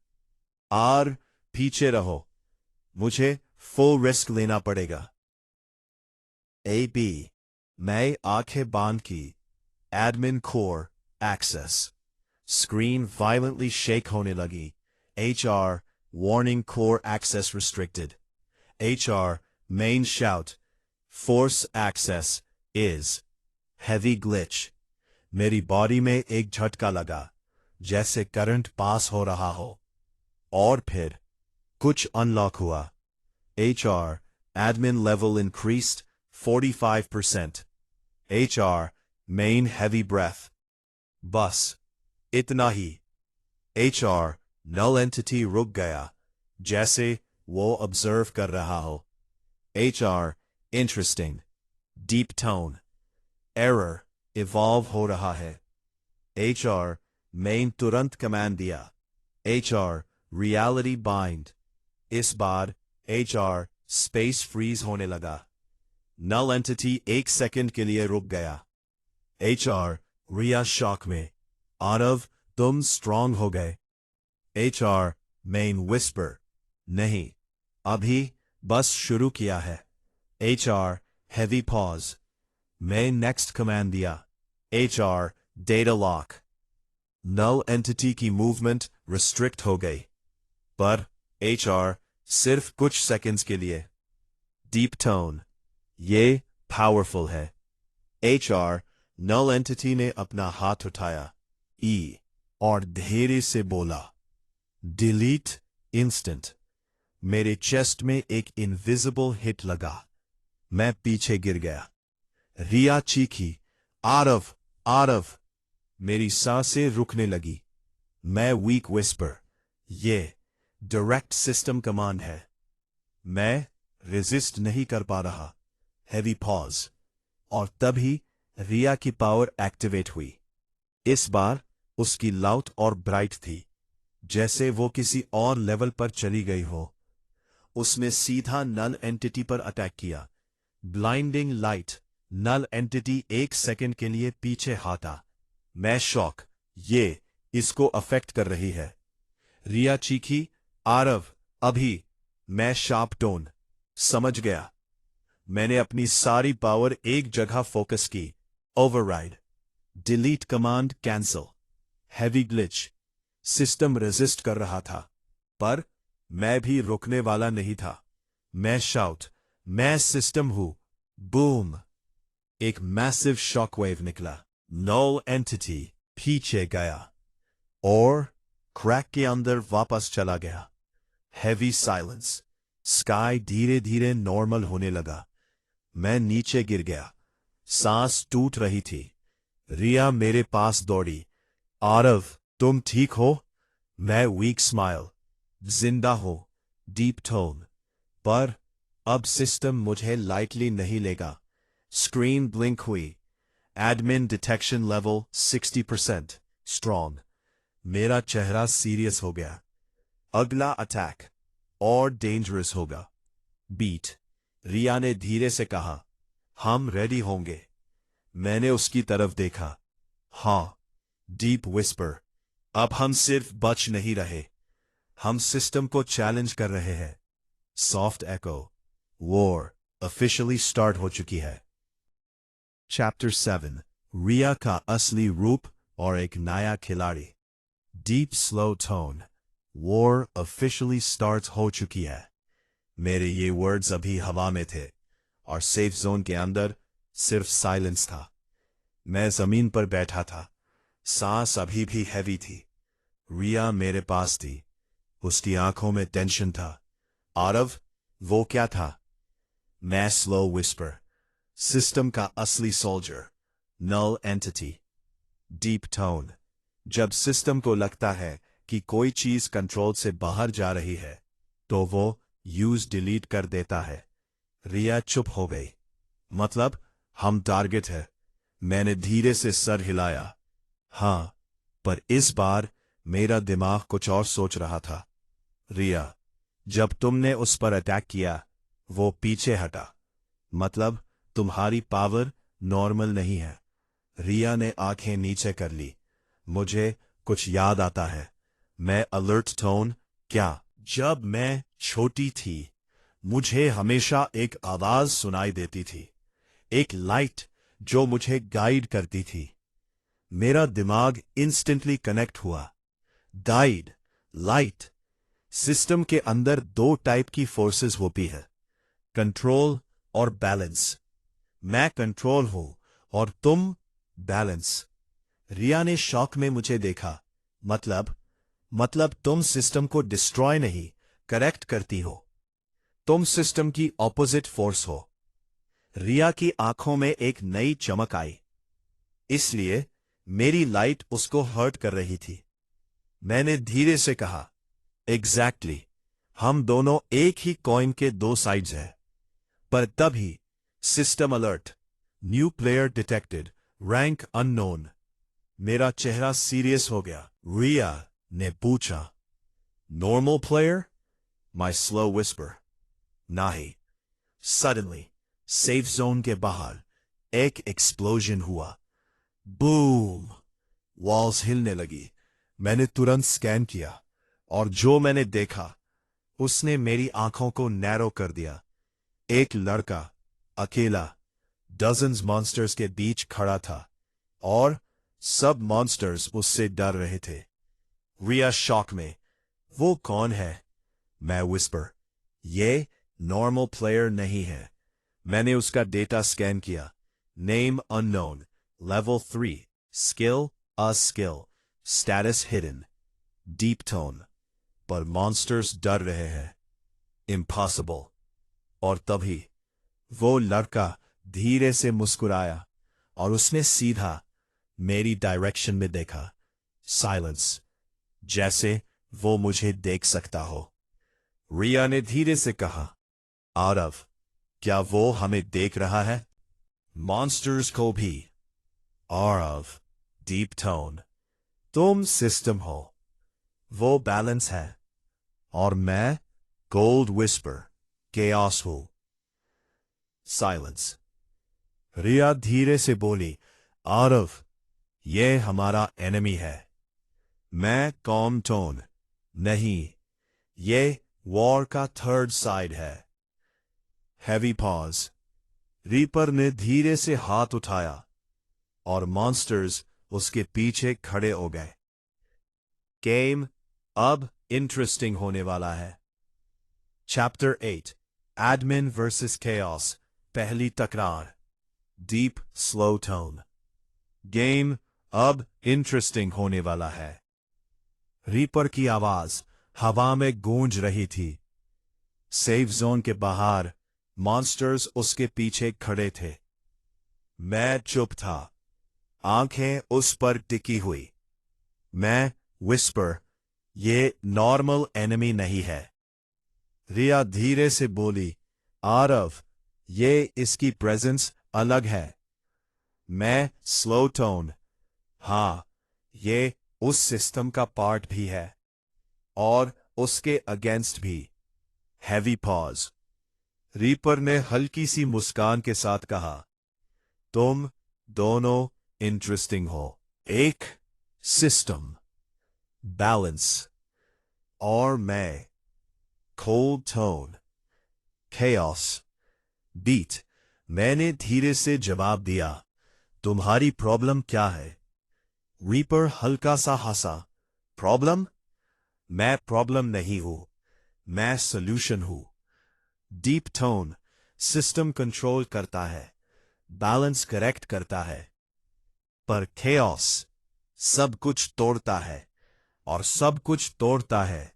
आर, पीछे रहो, मुझे फुल रिस्क लेना पड़ेगा। ए बी। मैं आंखें बांध की। Admin core access. Screen violently shake होने लगी। HR warning, core access restricted. HR main shout, force access is heavy glitch। मेरी बॉडी में एक झटका लगा, जैसे करंट पास हो रहा हो। और फिर कुछ अनलॉक हुआ। HR admin level increased 45%। HR main heavy breath। बस इतना ही। HR null entity रुक गया, जैसे वो ऑब्जर्व कर रहा हो। HR interesting, deep tone, error evolve हो रहा है। HR मेन तुरंत कमांड दिया। HR reality bind. इस बार HR स्पेस फ्रीज होने लगा। नल एंटिटी 1 सेकंड के लिए रुक गया। HR रिया शॉक में, आरव तुम स्ट्रांग हो गए। HR मेन विस्पर, नहीं, अभी बस शुरू किया है। HR heavy pause. मैं नेक्स्ट कमांड दिया। HR data lock. Null entity की मूवमेंट रिस्ट्रिक्ट हो गई, पर HR सिर्फ कुछ सेकंड्स के लिए। डीप टोन, ये पावरफुल है। HR नल एंटिटी ने अपना हाथ उठाया, ई, और धीरे से बोला, डिलीट इंस्टेंट। मेरे चेस्ट में एक इनविजिबल हिट लगा। मैं पीछे गिर गया। रिया चीखी, आरव, आरव। मेरी सांसें रुकने लगी। मैं वीक विस्पर, ये डायरेक्ट सिस्टम कमांड है। मैं रेजिस्ट नहीं कर पा रहा। Heavy pause. और तभी रिया की पावर एक्टिवेट हुई। इस बार उसकी लाउट और ब्राइट थी, जैसे वो किसी और लेवल पर चली गई हो। उसने सीधा नल एंटिटी पर अटैक किया। Blinding light. Null entity 1 second के लिए पीछे हटा। मैं शॉक, ये इसको अफेक्ट कर रही है। रिया चीखी, आरव, अभी। मैं शार्प टोन, समझ गया। मैंने अपनी सारी पावर एक जगह फोकस की। Override. Delete command cancel. Heavy glitch. System resist कर रहा था, पर मैं भी रुकने वाला नहीं था। मैं शाउट, मैं सिस्टम हूं। बूम। एक मैसिव शॉकवेव निकला। नल एंटिटी पीछे गया और क्रैक के अंदर वापस चला गया। Heavy silence. स्काई धीरे धीरे नॉर्मल होने लगा। मैं नीचे गिर गया। सांस टूट रही थी। रिया मेरे पास दौड़ी। आरव, तुम ठीक हो? मैं वीक स्माइल, जिंदा हो। डीप टोन, पर अब सिस्टम मुझे लाइटली नहीं लेगा। स्क्रीन ब्लिंक हुई। Admin detection level 60%, strong. मेरा चेहरा सीरियस हो गया। अगला अटैक और डेंजरस होगा। बीट। रिया ने धीरे से कहा, हम रेडी होंगे। मैंने उसकी तरफ देखा। हाँ। डीप विस्पर, अब हम सिर्फ बच नहीं रहे, हम सिस्टम को चैलेंज कर रहे हैं। सॉफ्ट एको, वॉर, ऑफिशियली स्टार्ट हो चुकी है। चैप्टर 7 रिया का असली रूप और एक नया खिलाड़ी। Deep slow tone. War officially start हो चुकी है। मेरे ये वर्ड्स अभी हवा में थे और सेफ जोन के अंदर सिर्फ साइलेंस था। मैं जमीन पर बैठा था, सांस अभी भी हैवी थी। रिया मेरे पास थी, उसकी आंखों में टेंशन था। आरव, वो क्या था? मैं स्लो विस्पर। सिस्टम का असली सोल्जर, नल एंटिटी। Deep tone. जब सिस्टम को लगता है कि कोई चीज कंट्रोल से बाहर जा रही है तो वो यूज डिलीट कर देता है। रिया चुप हो गई। मतलब हम टारगेट है। मैंने धीरे से सर हिलाया। हाँ, पर इस बार मेरा दिमाग कुछ और सोच रहा था। रिया, जब तुमने उस पर अटैक किया वो पीछे हटा, मतलब तुम्हारी पावर नॉर्मल नहीं है। रिया ने आंखें नीचे कर ली। मुझे कुछ याद आता है। मैं अलर्ट टोन। क्या? जब मैं छोटी थी मुझे हमेशा एक आवाज सुनाई देती थी, एक लाइट जो मुझे गाइड करती थी। मेरा दिमाग इंस्टेंटली कनेक्ट हुआ। Guide, light. सिस्टम के अंदर दो टाइप की फोर्सेस होती है, कंट्रोल और बैलेंस। मैं कंट्रोल हूं और तुम बैलेंस। रिया ने शॉक में मुझे देखा। मतलब तुम सिस्टम को डिस्ट्रॉय नहीं, करेक्ट करती हो। तुम सिस्टम की ऑपोजिट फोर्स हो। रिया की आंखों में एक नई चमक आई। इसलिए मेरी लाइट उसको हर्ट कर रही थी। मैंने धीरे से कहा, एग्जैक्टली हम दोनों एक ही कॉइन के दो साइड्स हैं। पर तभी system alert, new player detected, rank unknown. मेरा चेहरा सीरियस हो गया। रिया ने पूछा, नॉर्मल प्लेयर? माई स्लो विस्पर, नहीं। सडनली सेफ जोन के बाहर एक एक्सप्लोजन हुआ। बूम! वॉल्स हिलने लगी। मैंने तुरंत स्कैन किया और जो मैंने देखा उसने मेरी आंखों को नैरो कर दिया। एक लड़का अकेला डजन्स मॉन्स्टर्स के बीच खड़ा था और सब मॉन्स्टर्स उससे डर रहे थे। रिया शॉक में, वो कौन है? मैं विस्पर, ये नॉर्मल प्लेयर नहीं है। मैंने उसका डेटा स्कैन किया। नेम अननोन, लेवल 3, स्किल अस्किल, स्टेटस हिडन। Deep tone. पर मॉन्स्टर्स डर रहे हैं। इम्पॉसिबल। और तभी वो लड़का धीरे से मुस्कुराया और उसने सीधा मेरी डायरेक्शन में देखा। साइलेंस, जैसे वो मुझे देख सकता हो। रिया ने धीरे से कहा, आरव, क्या वो हमें देख रहा है? मॉन्स्टर्स को भी। आरव, डीप टोन, तुम सिस्टम हो, वो बैलेंस है, और मैं गोल्ड विस्पर, केओस हूं। साइलेंस। रिया धीरे से बोली, आरव, ये हमारा एनिमी है। मैं कॉम टोन, नहीं, ये वॉर का थर्ड साइड है। Heavy pause. रीपर ने धीरे से हाथ उठाया और मॉन्स्टर्स उसके पीछे खड़े हो गए। गेम अब इंटरेस्टिंग होने वाला है। चैप्टर 8 एडमिन वर्सेस केओस, पहली तकरार। Deep slow tone. गेम अब इंटरेस्टिंग होने वाला है। रीपर की आवाज हवा में गूंज रही थी। सेफ जोन के बाहर मॉन्स्टर्स उसके पीछे खड़े थे। मैं चुप था, आंखें उस पर टिकी हुई। मैं विस्पर, ये नॉर्मल एनिमी नहीं है। रिया धीरे से बोली, आरव, ये इसकी प्रेजेंस अलग है। मैं स्लो टोन, हाँ, ये उस सिस्टम का पार्ट भी है और उसके अगेंस्ट भी। Heavy pause. रीपर ने हल्की सी मुस्कान के साथ कहा, तुम दोनों इंटरेस्टिंग हो। एक सिस्टम, बैलेंस, और मैं कोल्ड टोन, केओस। बीट, मैंने धीरे से जवाब दिया, तुम्हारी प्रॉब्लम क्या है? रीपर हल्का सा हंसा, प्रॉब्लम? मैं प्रॉब्लम नहीं हूं, मैं सॉल्यूशन हूं। डीप टोन, सिस्टम कंट्रोल करता है, बैलेंस करेक्ट करता है, पर केओस सब कुछ तोड़ता है, और सब कुछ तोड़ता है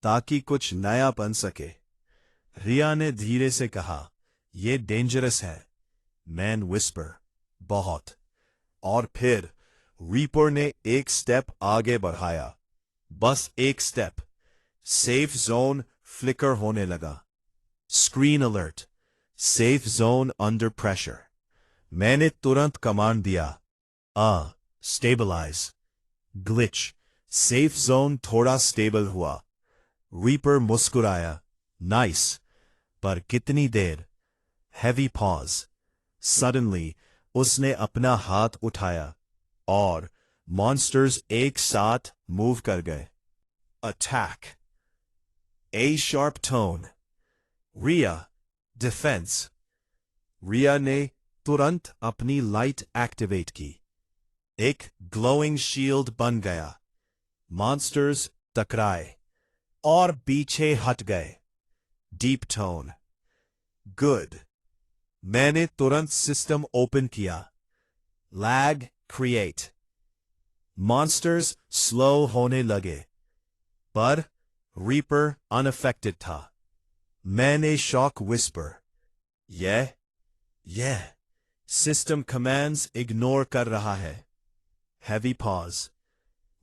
ताकि कुछ नया बन सके। रिया ने धीरे से कहा, यह डेंजरस है। मैन विस्पर, बहुत। और फिर रीपर ने एक स्टेप आगे बढ़ाया, बस एक स्टेप। सेफ जोन फ्लिकर होने लगा। Screen alert, safe zone under pressure. मैंने तुरंत कमांड दिया, स्टेबलाइज। ग्लिच, सेफ जोन थोड़ा स्टेबल हुआ। रीपर मुस्कुराया, नाइस, पर कितनी देर? Heavy pause. सडनली उसने अपना हाथ उठाया और मॉन्स्टर्स एक साथ मूव कर गए। अटैक, ए शार्प टोन। रिया, डिफेंस। रिया ने तुरंत अपनी लाइट एक्टिवेट की। एक ग्लोइंग शील्ड बन गया। मॉन्स्टर्स टकराए और पीछे हट गए। Deep tone, good. मैंने तुरंत सिस्टम ओपन किया। Lag create. मॉन्स्टर्स स्लो होने लगे, पर रीपर अनअफेक्टेड था। मैंने शॉक विस्पर, यह सिस्टम कमांड्स इग्नोर कर रहा है। Heavy pause.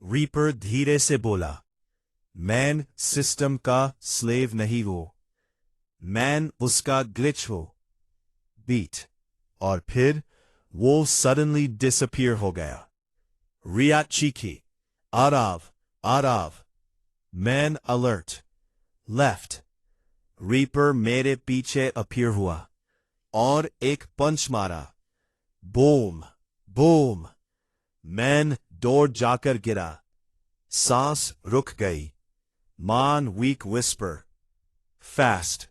रीपर धीरे से बोला, मैन सिस्टम का स्लेव नहीं हो, मैन उसका ग्लिच हो। बीट, और फिर वो सडनली डिसअपियर हो गया। रिया चीखी, आराव, आराव। मैन अलर्ट, लेफ्ट। रीपर मेरे पीछे अपीयर हुआ और एक पंच मारा। Boom, boom. मैन दौड़ जाकर गिरा। सांस रुक गई। मान वीक विस्पर, फास्ट,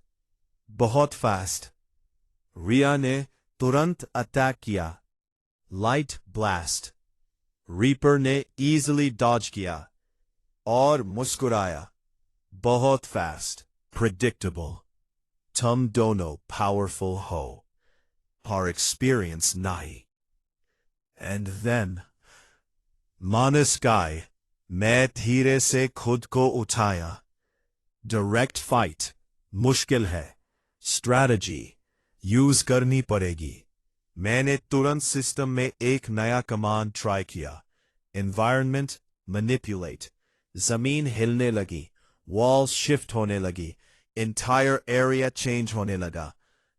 बहुत फास्ट। रिया ने तुरंत अटैक किया। Light blast. रीपर ने इजीली डॉज किया और मुस्कुराया। बहुत फास्ट, प्रिडिक्टेबल। तुम दोनों पावरफुल हो, और एक्सपीरियंस नहीं। एंड देन मानस गाय, मैं धीरे से खुद को उठाया। डायरेक्ट फाइट मुश्किल है, स्ट्रैटेजी यूज करनी पड़ेगी। मैंने तुरंत सिस्टम में एक नया कमांड ट्राई किया। Environment manipulate. जमीन हिलने लगी, वॉल्स शिफ्ट होने लगी, एंटायर एरिया चेंज होने लगा।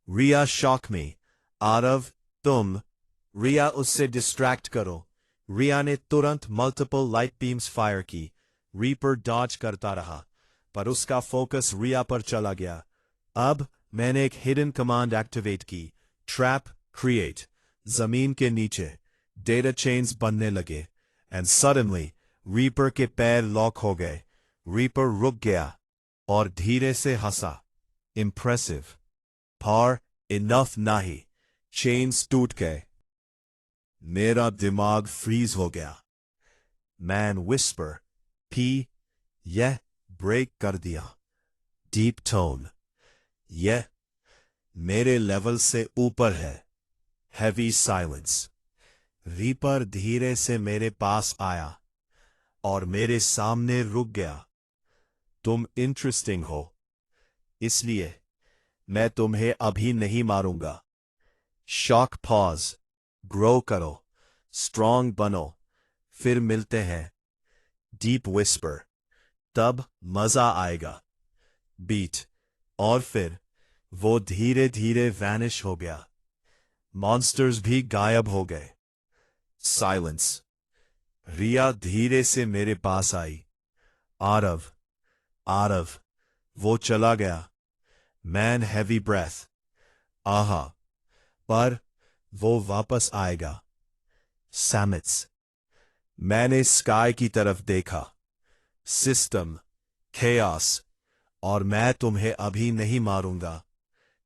रिया शॉक में, आरव तुम। रिया उससे डिस्ट्रैक्ट करो। रिया ने तुरंत मल्टीपल लाइट बीम्स फायर की। रीपर डॉज करता रहा, पर उसका फोकस रिया पर चला गया। अब मैंने एक हिडन कमांड एक्टिवेट की, ट्रैप क्रिएट। जमीन के नीचे डेटा चेन्स बनने लगे, एंड सडनली रीपर के पैर लॉक हो गए। रीपर रुक गया और धीरे से हंसा। इम्प्रेसिव, पर इनफ नहीं। चेन्स टूट गए। मेरा दिमाग फ्रीज हो गया। मैन विस्पर, पी, यह ब्रेक कर दिया। डीप टोन, यह मेरे लेवल से ऊपर है। Heavy silence. रीपर धीरे से मेरे पास आया और मेरे सामने रुक गया। तुम इंटरेस्टिंग हो, इसलिए मैं तुम्हें अभी नहीं मारूंगा। Shock pause. ग्रो करो, स्ट्रांग बनो, फिर मिलते हैं। डीप विस्पर, तब मजा आएगा। बीट, और फिर वो धीरे धीरे वैनिश हो गया। मॉन्स्टर्स भी गायब हो गए। साइलेंस। रिया धीरे से मेरे पास आई। आरव, आरव। वो चला गया। मैन हैवी ब्रेथ, आहा, पर वो वापस आएगा। सैमिट्स। मैंने स्काई की तरफ देखा। सिस्टम, केओस, और मैं तुम्हें अभी नहीं मारूंगा।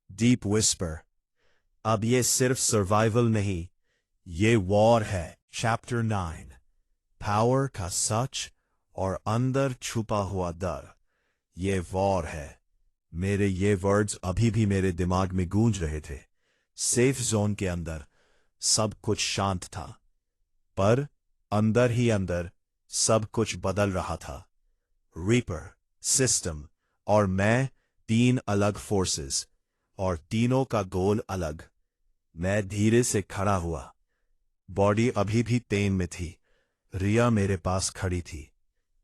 डीप विस्पर, अब ये सिर्फ सर्वाइवल नहीं, ये वॉर है। चैप्टर 9, पावर का सच और अंदर छुपा हुआ डर। ये वॉर है। मेरे ये वर्ड्स अभी भी मेरे दिमाग में गूंज रहे थे। सेफ जोन के अंदर सब कुछ शांत था, पर अंदर ही अंदर सब कुछ बदल रहा था। रीपर, सिस्टम और मैं, तीन अलग फोर्सेस, और तीनों का गोल अलग। मैं धीरे से खड़ा हुआ। बॉडी अभी भी पेन में थी। रिया मेरे पास खड़ी थी।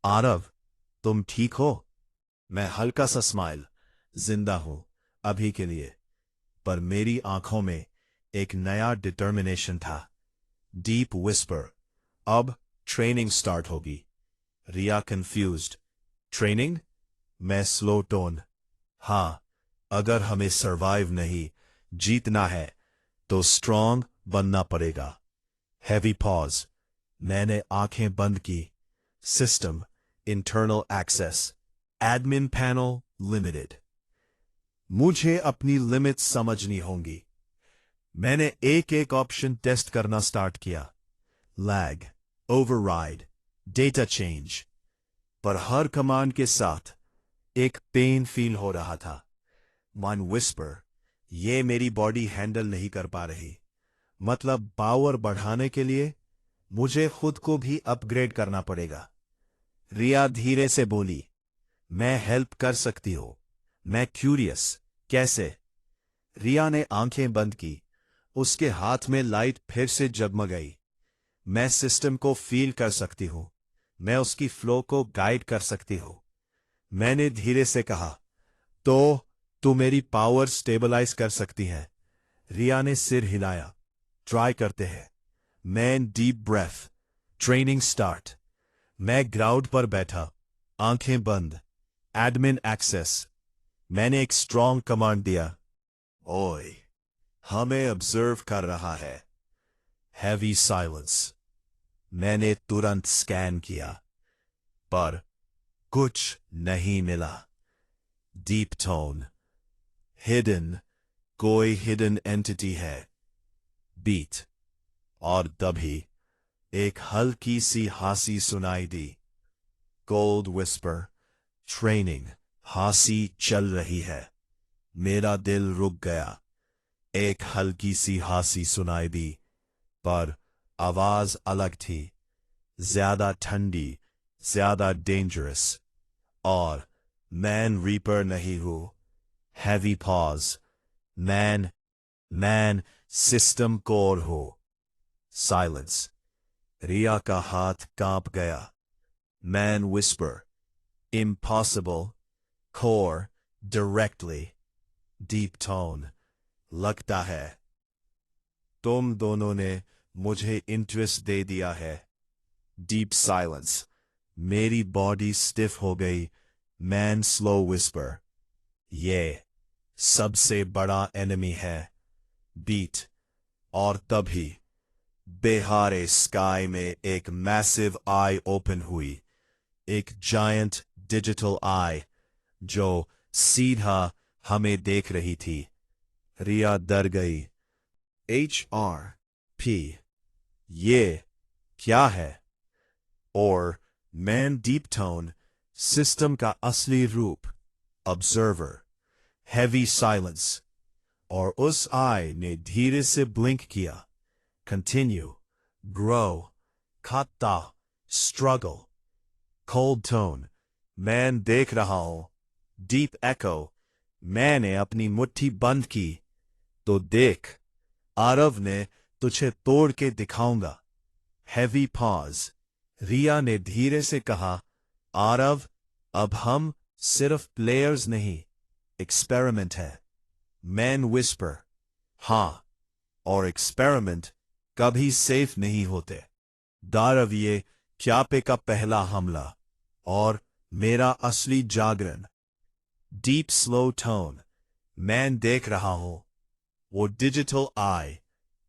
आरव, तुम ठीक हो? मैं हल्का सा स्माइल। जिंदा हूं, अभी के लिए। पर मेरी आंखों में एक नया डिटर्मिनेशन था। डीप विस्पर, अब ट्रेनिंग स्टार्ट होगी। रिया कंफ्यूज्ड। ट्रेनिंग? मैं स्लो टोन। हाँ, अगर हमें सरवाइव नहीं, जीतना है, तो स्ट्रांग बनना पड़ेगा। Heavy pause. मैंने आंखें बंद की। System, internal access, admin panel, limited. मुझे अपनी लिमिट समझनी होंगी। मैंने एक एक ऑप्शन टेस्ट करना स्टार्ट किया। Lag, override, data change. पर हर कमांड के साथ एक पेन फील हो रहा था। वन विस्पर, ये मेरी बॉडी हैंडल नहीं कर पा रही। मतलब पावर बढ़ाने के लिए मुझे खुद को भी अपग्रेड करना पड़ेगा। रिया धीरे से बोली, मैं हेल्प कर सकती हूं। मैं क्यूरियस, कैसे? रिया ने आंखें बंद की। उसके हाथ में लाइट फिर से जगमगाई। मैं सिस्टम को फील कर सकती हूं। मैं उसकी फ्लो को गाइड कर सकती हूं। मैंने धीरे से कहा, तो तू मेरी पावर स्टेबलाइज कर सकती है। रिया ने सिर हिलाया। ट्राई करते हैं। मैन डीप ब्रेथ। Training start. मैं ग्राउंड पर बैठा, आंखें बंद। Admin access. मैंने एक स्ट्रॉन्ग कमांड दिया। ओए, हमें ऑब्जर्व कर रहा है। Heavy silence. मैंने तुरंत स्कैन किया, पर कुछ नहीं मिला। Deep tone. हिडन, कोई हिडन एंटिटी है। बीट। और तभी एक हल्की सी हंसी सुनाई दी। Cold whisper. ट्रेनिंग। हंसी चल रही है। मेरा दिल रुक गया। एक हल्की सी हंसी सुनाई दी, पर आवाज अलग थी। ज्यादा ठंडी, ज्यादा डेंजरस। और मैन रीपर नहीं हूं। Heavy pause. Man, man system core हो। साइलेंस। रिया का हाथ कांप गया। Man whisper. Impossible. Core, directly. Deep tone. लगता है तुम दोनों ने मुझे इंटरेस्ट दे दिया है। Deep silence. मेरी बॉडी स्टिफ हो गई। Man slow whisper. ये सबसे बड़ा एनिमी है। बीट। और तभी बेहारे स्काई में एक मैसिव आई ओपन हुई। एक जायंट डिजिटल आई, जो सीधा हमें देख रही थी। रिया डर गई। HRP, ये क्या है? और मैन डीप टोन, सिस्टम का असली रूप। ऑब्जर्वर। Heavy silence. और उस आई ने धीरे से ब्लिंक किया। कंटिन्यू। ग्रो। खाता। स्ट्रगल। Cold tone. मैन देख रहा हूं। डीप एको। मैंने अपनी मुट्ठी बंद की। तो देख, आरव ने तुझे तोड़ के दिखाऊंगा। Heavy pause. रिया ने धीरे से कहा, आरव, अब हम सिर्फ प्लेयर्स नहीं, एक्सपेरिमेंट है। Man whisper. हाँ, और एक्सपेरिमेंट कभी सेफ नहीं होते। दारविये ख्यापे का पहला हमला और मेरा असली जागरण। Deep slow tone. मैन देख रहा हूं। वो डिजिटल आई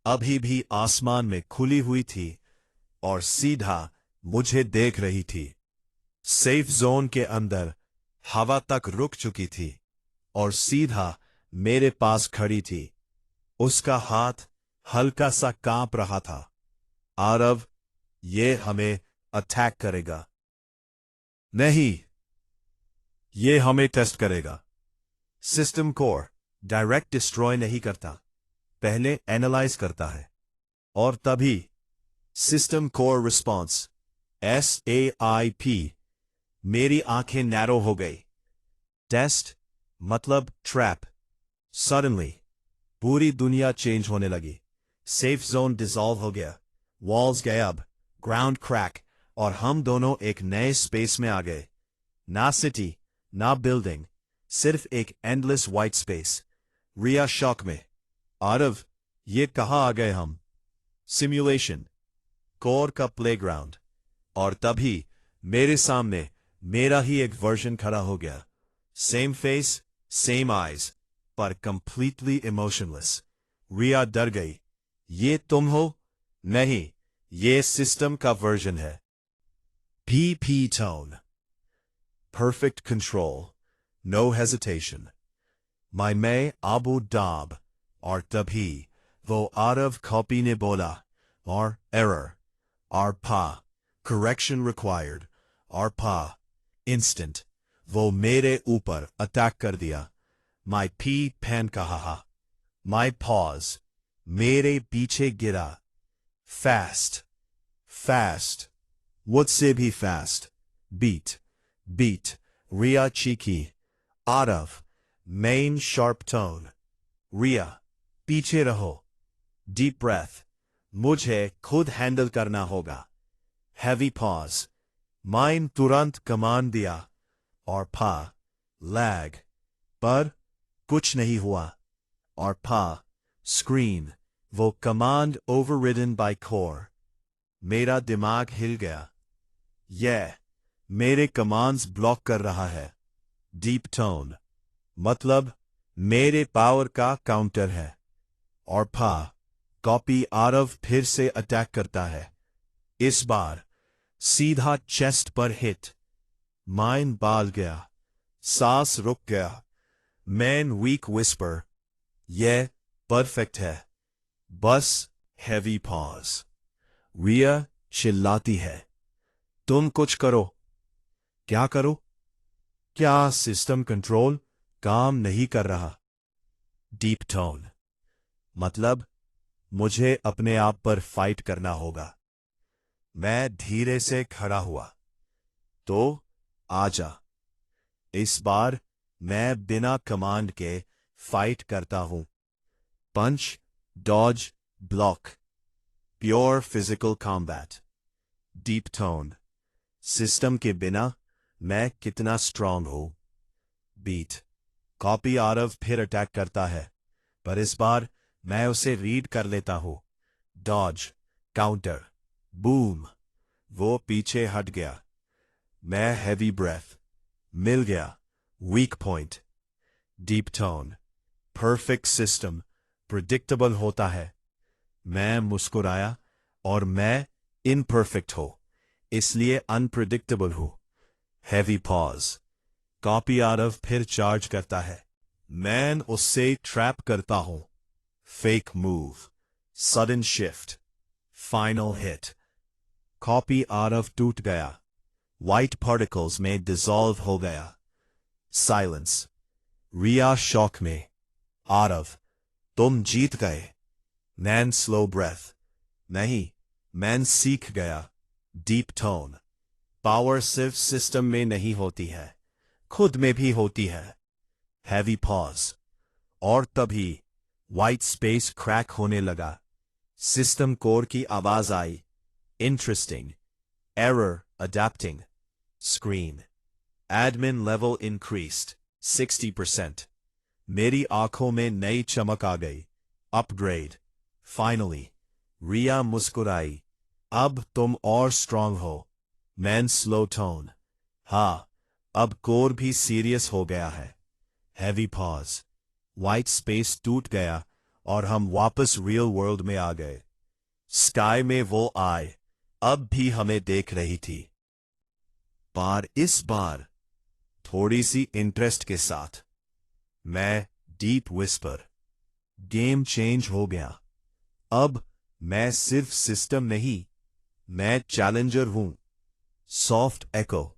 अभी भी आसमान में खुली हुई थी और सीधा मुझे देख रही थी। सेफ जोन के अंदर हवा तक रुक चुकी थी और सीधा मेरे पास खड़ी थी। उसका हाथ हल्का सा कांप रहा था। आरव, ये हमें अटैक करेगा। नहीं, ये हमें टेस्ट करेगा। सिस्टम कोर डायरेक्ट डिस्ट्रॉय नहीं करता, पहले एनालाइज करता है। और तभी सिस्टम कोर रिस्पॉन्स, SAIP। मेरी आंखें नैरो हो गई। टेस्ट मतलब ट्रैप। सडनली पूरी दुनिया चेंज होने लगी। सेफ जोन डिसॉल्व हो गया, वॉल्स गायब, ग्राउंड क्रैक, और हम दोनों एक नए स्पेस में आ गए। ना सिटी, ना बिल्डिंग, सिर्फ एक एंडलेस वाइट स्पेस। रिया शॉक में। आरव, ये कहाँ आ गए हम? सिम्युलेशन, कोर का प्लेग्राउंड। और तभी मेरे सामने मेरा ही एक वर्जन खड़ा हो गया। सेम फेस, सेम आईज, पर कंप्लीटली इमोशनलेस। रिया डर गई। ये तुम हो? नहीं, ये सिस्टम का वर्जन है। PP tone. Perfect control. No hesitation. मैं Abu Dab, और तभी वो आरव कॉपी ने बोला, और error, और पा, correction required, और पा, instant, वो मेरे ऊपर अटैक कर दिया। My P पेन कहा। My pause, मेरे पीछे गिरा। Fast, fast, मुझसे भी fast, beat, beat, Ria cheeky, Aarav, main sharp tone, Ria, पीछे रहो, deep breath, मुझे खुद हैंडल करना होगा। Heavy pause, माइन तुरंत कमान दिया, और पा, lag, पर कुछ नहीं हुआ। और पा, screen, वो कमांड overridden by core। मेरा दिमाग हिल गया। यह मेरे कमांड्स ब्लॉक कर रहा है। डीप टोन, मतलब मेरे पावर का काउंटर है। और पा, कॉपी आरव फिर से अटैक करता है। इस बार सीधा चेस्ट पर हिट। माइंड बाल गया, सांस रुक गया। मैन वीक विस्पर, यह परफेक्ट है, बस हैवी पॉज। रिया चिल्लाती है, तुम कुछ करो। क्या करो? क्या सिस्टम कंट्रोल काम नहीं कर रहा? डीप टोन, मतलब मुझे अपने आप पर फाइट करना होगा। मैं धीरे से खड़ा हुआ। तो आजा। इस बार मैं बिना कमांड के फाइट करता हूं। Punch, dodge, block, pure physical combat. Deep tone, system के बिना मैं कितना स्ट्रांग हूं। बीट, कॉपी आरव फिर अटैक करता है, पर इस बार मैं उसे रीड कर लेता हूं। डॉज, काउंटर, बूम, वो पीछे हट गया। मैं हैवी ब्रेथ, मिल गया, weak point. Deep tone, perfect system predictable होता है। मैं मुस्कुराया, और मैं इनपरफेक्ट हो, इसलिए अनप्रिडिक्टेबल हूं। हैवी पॉज, कॉपी आरव फिर चार्ज करता है। मैं उससे ट्रैप करता हूं। Fake move, sudden shift, final hit. Copy Aarav टूट गया, व्हाइट पार्टिकल्स में डिसॉल्व हो गया। साइलेंस। रिया शॉक में। आरव, तुम जीत गए। मैन स्लो ब्रेथ, नहीं, मैन सीख गया। डीप टोन, पावर सिर्फ सिस्टम में नहीं होती है, खुद में भी होती है। हैवी पॉज, और तभी व्हाइट स्पेस क्रैक होने लगा। सिस्टम कोर की आवाज आई, interesting, error adapting. Screen, admin level increased 60%। मेरी आंखों में नई चमक आ गई। Upgrade, finally. रिया मुस्कुराई, अब तुम और स्ट्रांग हो। मैन स्लो टोन, हाँ, अब कोर भी सीरियस हो गया है। हैवी पॉज, व्हाइट स्पेस टूट गया, और हम वापस रियल वर्ल्ड में आ गए। स्काई में वो आए, अब भी हमें देख रही थी, पर इस बार थोड़ी सी इंटरेस्ट के साथ। मैं डीप विस्पर, गेम चेंज हो गया। अब मैं सिर्फ सिस्टम नहीं, मैं चैलेंजर हूं। सॉफ्ट एको।